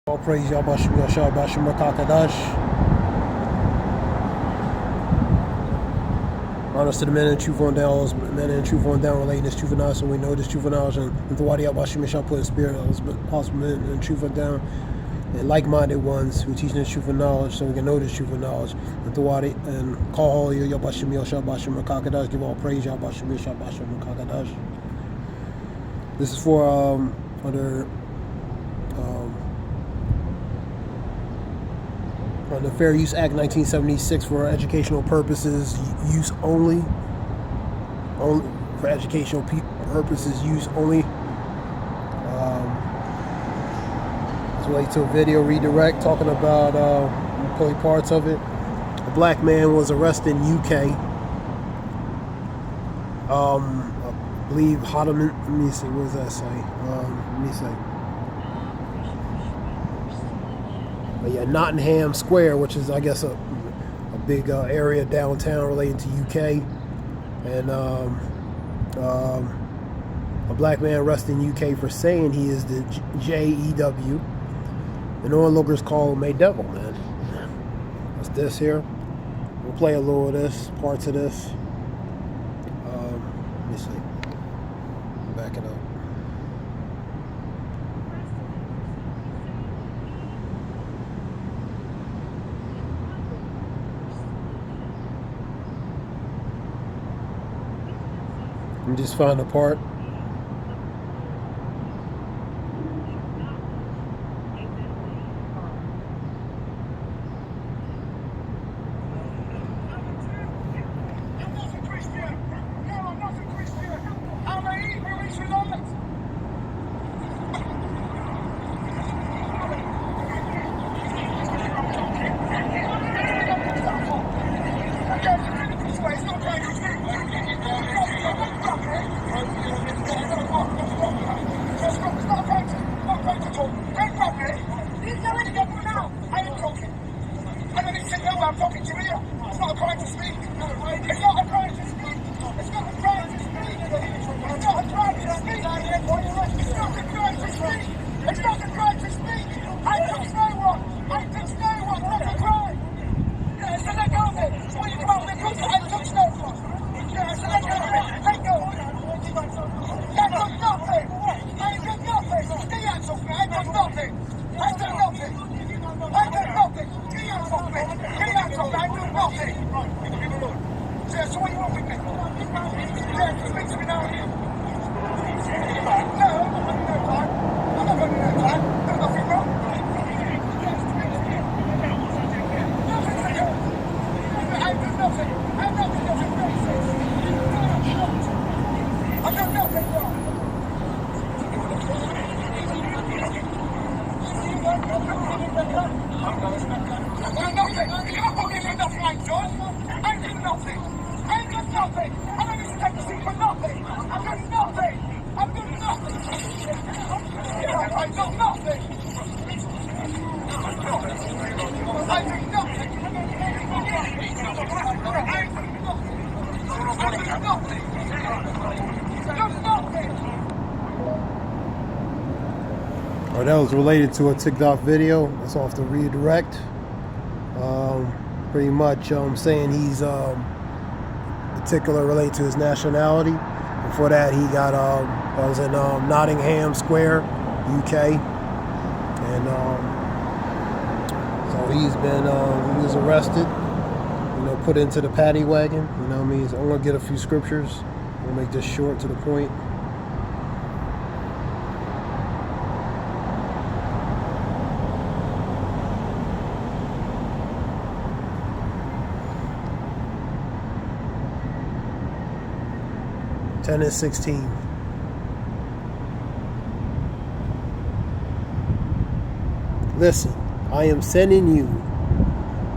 All praise Yahbashim Yashar Bashim Rakakadash. Honors to the men and truth on down, those men and truth on down relating this truth and knowledge, so we know this truth and knowledge, and the Wadi Yahbashim Yashar put in spirit of those possible men and truth on down, and like-minded ones who teach this truth and knowledge, so we can know this truth and knowledge. And the Wadi and call all Yahbashim Yashar Bashim Rakakadash. Give all praise Yahbashim Yashar Bashim Rakakadash. This is for under the Fair Use Act 1976 for educational purposes, use only for educational purposes, use only. It's related to a video redirect talking about pulling parts of it. A black man was arrested in UK. I believe Hodderman. Let me see. What does that say? Let me see. Yeah, Nottingham Square, which is, I guess, a big area downtown relating to UK, and a black man arrested in UK for saying he is the JEW, and onlookers call him a devil, man. What's this here? We'll play a little of this, parts of this. Let me see. Back it up. Let me just find a part. I'm talking to you. It's not a crime to speak. It's not a crime to speak. It's not a crime to speak. It's not a crime to speak. It's not a crime to speak. It's not a crime to speak. I touch no one. I touch no one. That's a crime. Yeah, so let go of it. What you come up with because I touch no one. Yeah, so let go of it. Let go. That does nothing. I did nothing. Get your hands off me. I did nothing. I did nothing. I did nothing. Get your hands off me. Get your hands off me. I did nothing. Yeah, so what do you want with me? Yeah, speak to me now. No, I'm not going to no time. There's nothing wrong. I did nothing. I've done nothing racist. I've done nothing wrong. I've done nothing. You can't put me in nothing I've done. I've done nothing. I've done nothing. I don't need to take the seat for nothing. I've done nothing. I've done nothing. Yeah, I've done nothing. I've done nothing. That was related to a TikTok video. That's off the redirect. Pretty much saying he's particular related to his nationality. Before that, he got that was in Nottingham Square, UK, and so he's been he was arrested. Put into the paddy wagon. You know what I mean? So I'm gonna get a few scriptures. I'm gonna make this short to the point. Ten and 16. Listen, I am sending you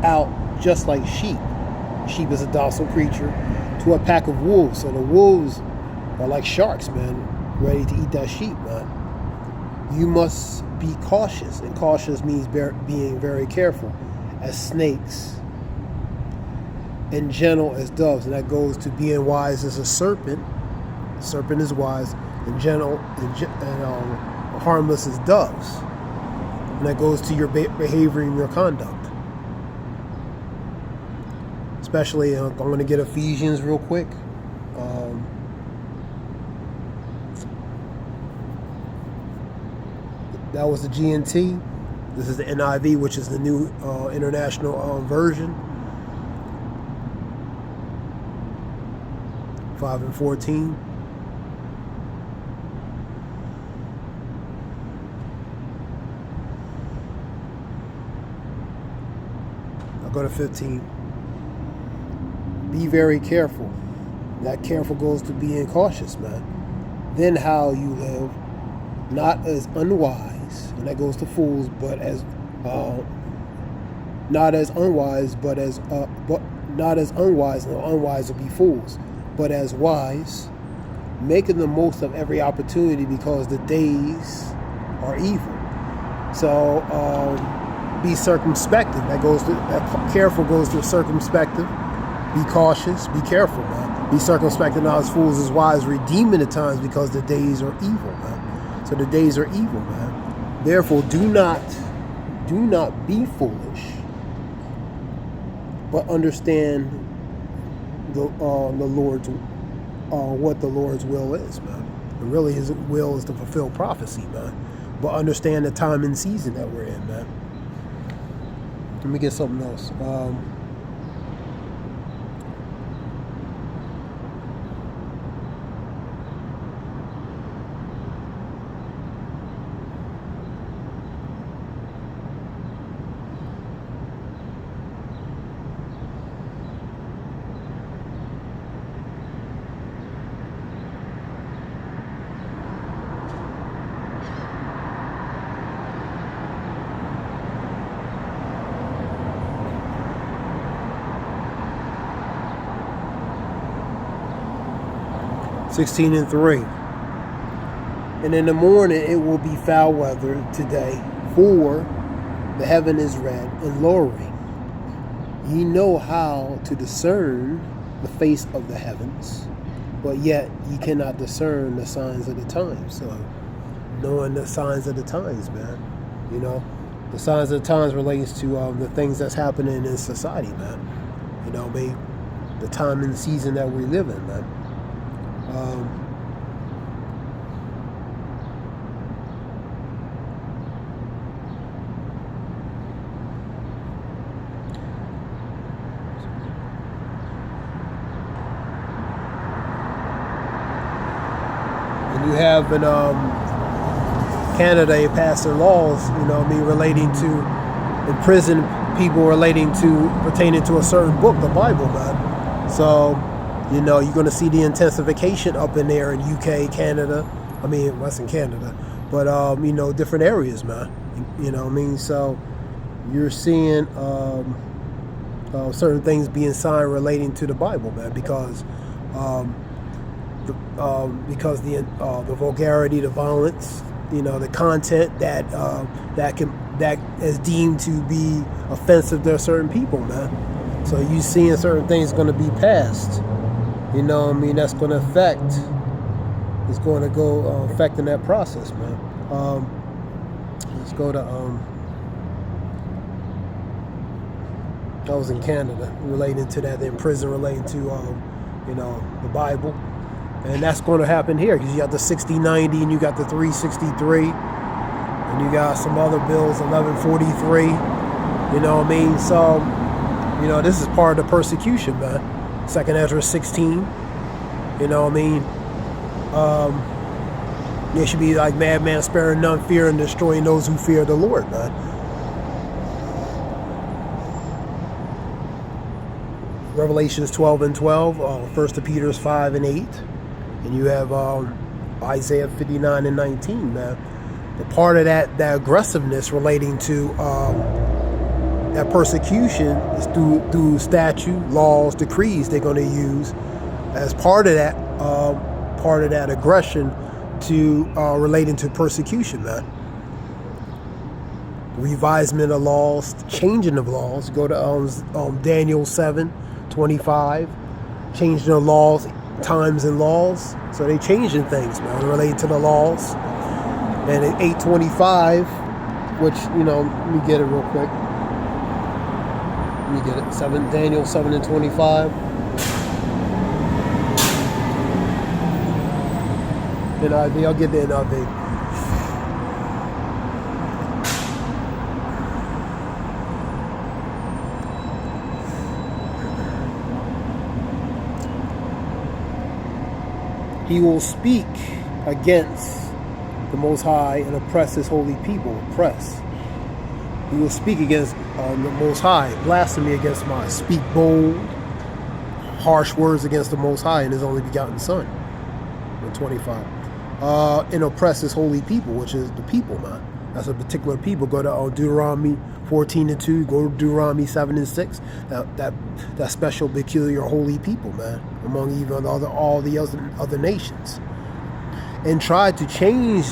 out just like sheep. Sheep is a docile creature to a pack of wolves. So the wolves are like sharks, man, ready to eat that sheep, man. You must be cautious, and cautious means being very careful, as snakes, and gentle as doves. And that goes to being wise as a serpent. The serpent is wise, and gentle and harmless as doves. And that goes to your behavior and your conduct. Especially, I'm going to get Ephesians real quick. That was the GNT. This is the NIV, which is the new international version. 5 and 14. I'll go to 15. Be very careful. That careful goes to being cautious, man. Then how you live, not as unwise, and that goes to fools, but as not as unwise, but not as unwise, and unwise will be fools, but as wise, making the most of every opportunity because the days are evil. So be circumspective. That careful goes to circumspective. Be cautious. Be careful, man. Be circumspective, not as fools as wise, redeeming the times because the days are evil, man. So the days are evil, man. Therefore, do not be foolish, but understand the Lord's what the Lord's will is, man. And really, His will is to fulfill prophecy, man. But understand the time and season that we're in, man. Let me get something else. (16 and 3). And in the morning it will be foul weather today, for the heaven is red and lowering. Ye know how to discern the face of the heavens, but yet ye cannot discern the signs of the times. So, knowing the signs of the times, man. You know, the signs of the times relates to the things that's happening in society, man. You know, the time and season that we live in, man. And you have in Canada, they passing laws, relating to imprison people pertaining to a certain book, the Bible, man. So, you're going to see the intensification up in there in UK, Canada. Western Canada. But, different areas, man. So you're seeing certain things being signed relating to the Bible, man, because the vulgarity, the violence, the content that is deemed to be offensive to certain people, man. So you seeing certain things going to be passed. That's going to affect. It's going to go affecting that process, man. Let's go to. I was in Canada, relating to that. In prison, relating to, the Bible, and that's going to happen here because you got the 6090 and you got the 363, and you got some other bills, 1143. So, this is part of the persecution, man. 2 Ezra 16, They should be like madman, sparing none, fear, and destroying those who fear the Lord, man. Revelations 12 and 12, 1 Peter 5 and 8, and you have Isaiah 59 and 19, man. The part of that aggressiveness relating to that persecution is through statute, laws, decrees they're going to use as part of that aggression to relating to persecution, man. Revisement of laws, changing of laws. Go to Daniel 7:25, changing the laws, times and laws. So they changing things, man, related to the laws. And in 8:25, which, let me get it real quick. Let me get it. Daniel 7:25. NIV, I'll get the NIV. He will speak against the Most High and oppress his holy people. Oppress. He will speak against the Most High, blasphemy against my, speak bold, harsh words against the Most High and his only begotten Son. 25. And oppress his holy people, which is the people, man. That's a particular people. Go to Deuteronomy 14:2. Go to Deuteronomy 7:6. That special, peculiar, holy people, man, among even all the other nations, and tried to change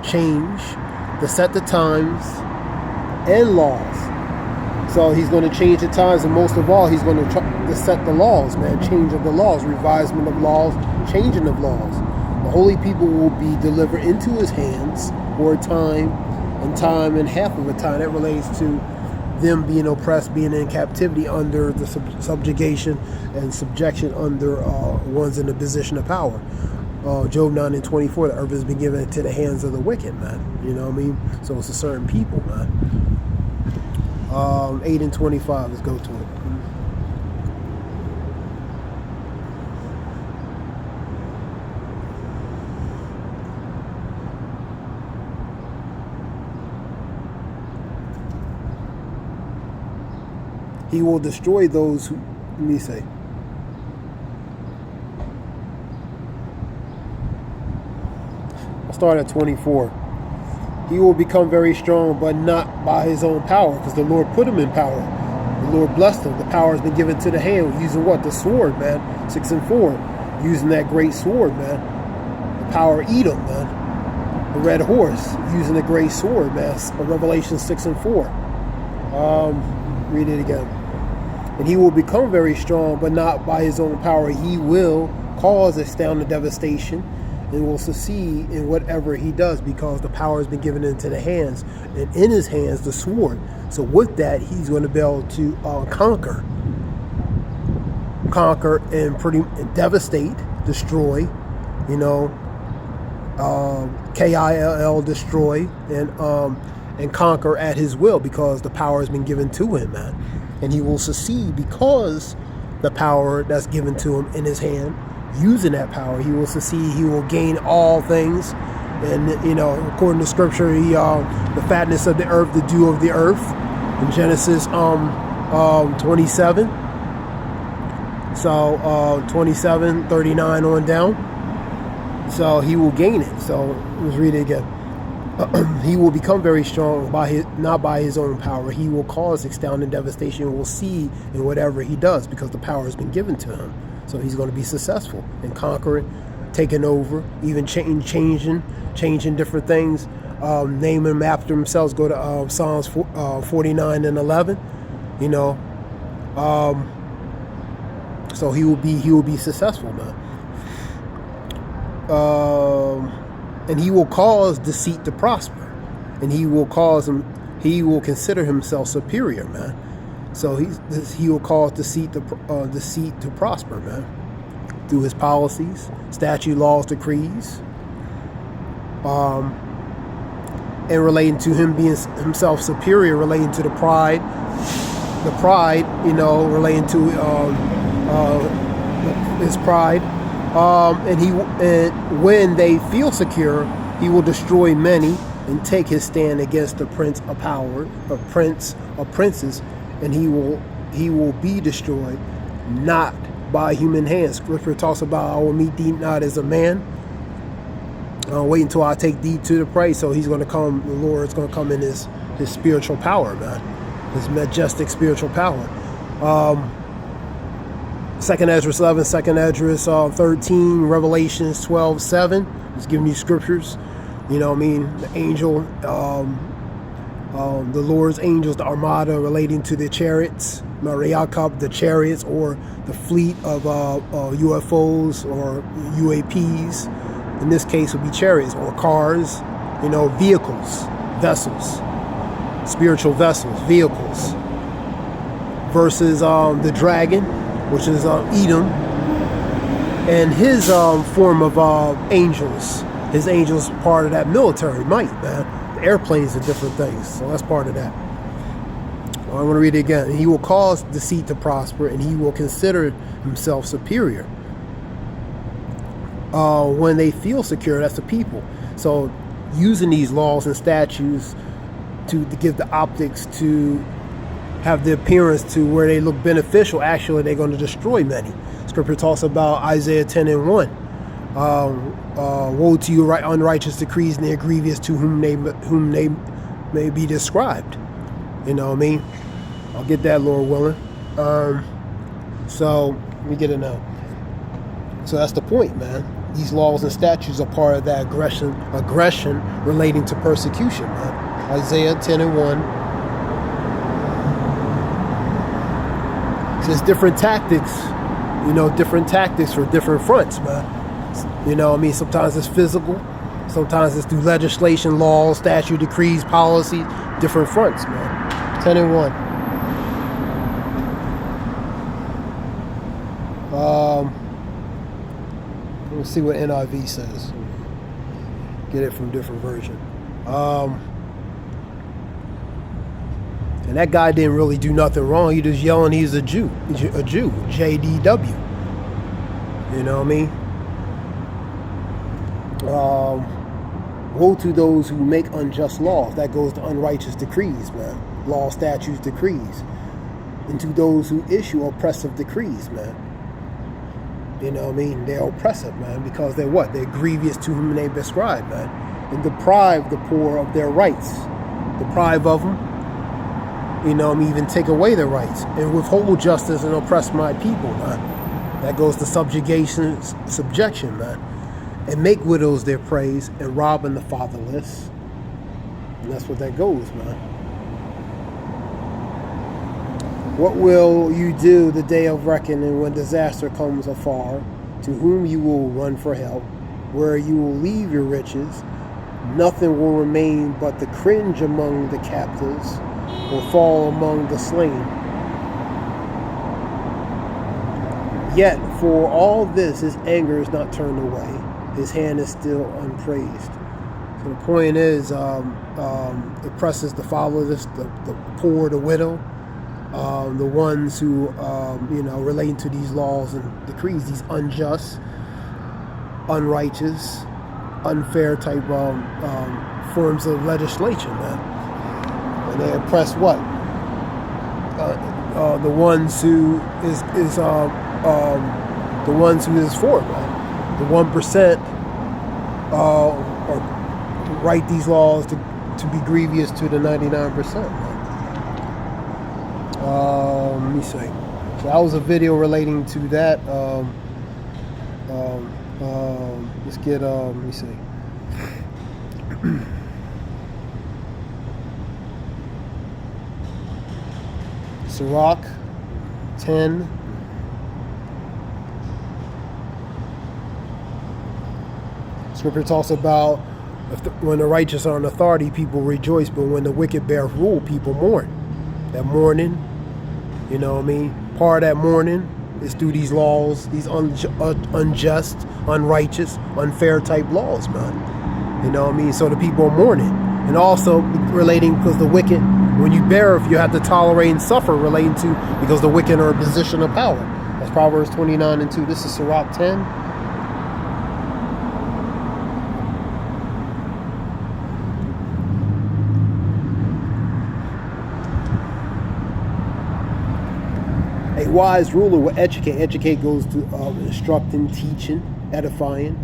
the set the times and laws. So he's going to change the times, and most of all, he's going to try to set the laws, man. Change of the laws, revisement of laws, changing of laws. The holy people will be delivered into his hands for a time and half of a time. That relates to them being oppressed, being in captivity under the subjugation and subjection under ones in a position of power. Job 9:24, the earth has been given into the hands of the wicked, man. You know what I mean? So it's a certain people, man. 8:25, let's go to it. He will destroy those who, let me say. I'll start at 24. He will become very strong, but not by his own power, because the Lord put him in power. The Lord blessed him. The power has been given to the hand, using what? The sword, man. 6:4. Using that great sword, man. The power of Edom, man. The red horse, using the great sword, man. Revelation 6:4. Read it again. And he will become very strong, but not by his own power. He will cause astounding devastation and will succeed in whatever he does, because the power has been given into the hands, and in his hands the sword. So with that, he's going to be able to conquer and devastate, destroy, KILL, destroy, and conquer at his will, because the power has been given to him, man. And he will succeed because the power that's given to him in his hand, using that power, he will succeed. He will gain all things. And, according to scripture, the fatness of the earth, the dew of the earth, in Genesis 27. So 27:39 on down. So he will gain it. So let's read it again. He will become very strong not by his own power. He will cause astounding devastation. We'll see in whatever he does, because the power has been given to him. So he's going to be successful in conquering, taking over, even changing different things, naming them after themselves. Go to Psalms 49:11. So he will be successful, man. And he will cause deceit to prosper, and he will consider himself superior, man. So he will cause deceit to prosper, man, through his policies, statute, laws, decrees, and relating to him being himself superior, relating to the pride, relating to his pride. And when they feel secure, he will destroy many and take his stand against the prince of power, princes, and he will be destroyed, not by human hands. Scripture talks about, I will meet thee not as a man. Wait until I take thee to the prey. So he's going to come. The Lord is going to come in his spiritual power, man, his majestic spiritual power. 2nd Esdras 11, 2nd Esdras 13, Revelations 12:7. Just giving you scriptures. The angel, the Lord's angels, the armada relating to the chariots, Mariakab, the chariots, or the fleet of UFOs or UAPs. In this case, would be chariots or cars, vehicles, vessels. spiritual vessels, vehicles, versus the dragon, which is Edom, and his form of angels. His angels part of that military might, man. The airplanes are different things, so that's part of that. I want to read it again. And he will cause deceit to prosper, and he will consider himself superior. When they feel secure, that's the people. So using these laws and statutes to give the optics, to have the appearance to where they look beneficial, actually they're going to destroy many. Scripture talks about Isaiah 10:1. Woe to you, unrighteous decrees, and they're grievous to whom they may be described. You know what I mean? I'll get that, Lord willing. So let me get it now. So that's the point, man. These laws and statutes are part of that aggression relating to persecution, man. Isaiah 10:1. So it's different tactics, different tactics for different fronts, man. You know what I mean? Sometimes it's physical, sometimes it's through legislation, laws, statute, decrees, policy, different fronts, man. 10:1. Let's see what NIV says. Get it from a different version. And that guy didn't really do nothing wrong. He just yelling he's a Jew. JDW. You know what I mean? Woe to those who make unjust laws. That goes to unrighteous decrees, man. Law, statutes, decrees. And to those who issue oppressive decrees, man. You know what I mean? They're oppressive, man, because they're what? They're grievous to whom they prescribe, man. And deprive the poor of their rights. Deprive of them. You know, even take away their rights. And withhold justice and oppress my people, man. That goes to subjection, man. And make widows their praise and robbing the fatherless. And that's what that goes, man. What will you do the day of reckoning when disaster comes afar? To whom you will run for help? Where you will leave your riches? Nothing will remain but the cringe among the captives, or fall among the slain. Yet for all this his anger is not turned away. His hand is still unpraised. So the point is, oppresses the fatherless, the poor, the widow, the ones who, relating to these laws and decrees, these unjust, unrighteous, unfair type forms of legislation, man. And they oppress what? The ones who is the ones who is for it, man. The 1% write these laws to be grievous to the 99%. Let me see. So that was a video relating to that. Let's get. Let me see. Sirach 10. Scripture talks about when the righteous are in authority, people rejoice, but when the wicked bear rule, people mourn. That mourning, you know what I mean? Part of that mourning is through these laws, these unjust, unrighteous, unfair type laws, man. You know what I mean? So the people are mourning. And also relating, because the wicked, when you bear, if you have to tolerate and suffer, relating to, because the wicked are in a position of power. That's Proverbs 29:2. This is Sirach 10. A wise ruler will educate. Educate goes to instructing, teaching, edifying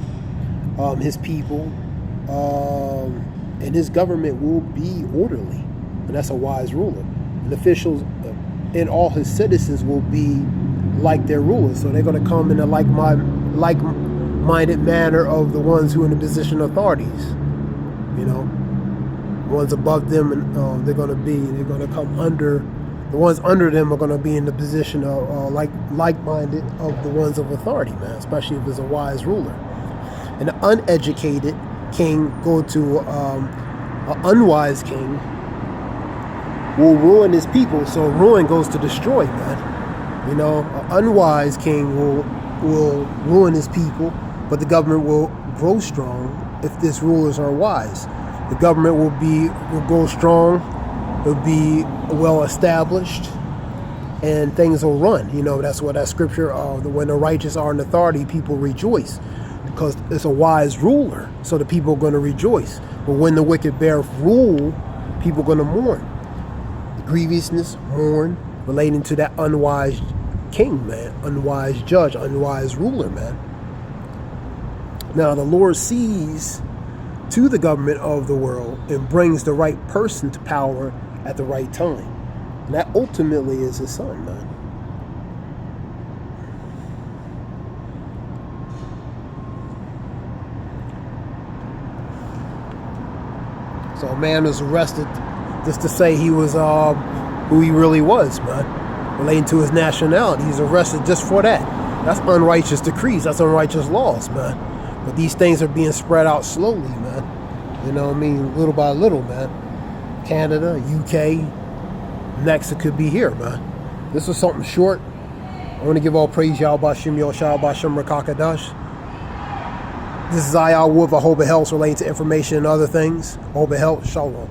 his people. And his government will be orderly. And that's a wise ruler. And officials and all his citizens will be like their rulers. So they're going to come in a like-minded manner of the ones who are in the position of authorities. You know, ones above them, and they're going to come under. The ones under them are going to be in the position of like-minded of the ones of authority, man, especially if it's a wise ruler. And the uneducated king go to an unwise king, will ruin his people. So ruin goes to destroy, man. You know, an unwise king will ruin his people, but the government will grow strong if its rulers are wise. The government will go strong, it'll be well established, and things will run. You know, that's what that scripture, when the righteous are in authority, people rejoice because it's a wise ruler. So the people are going to rejoice. But when the wicked bear rule, people are going to mourn. The grievousness, mourn, relating to that unwise king, man, unwise judge, unwise ruler, man. Now the Lord sees to the government of the world and brings the right person to power at the right time. And that ultimately is his son, man. So a man was arrested just to say he was who he really was, man. Relating to his nationality. He's arrested just for that. That's unrighteous decrees. That's unrighteous laws, man. But these things are being spread out slowly, man. You know what I mean? Little by little, man. Canada, UK, next it could be here, man. This was something short. I want to give all praise Yahweh Shem Yoshua Bashem Rakakadash. This is Ayah Wolf. I hope it helps relating to information and other things. I hope it helps. Shalom.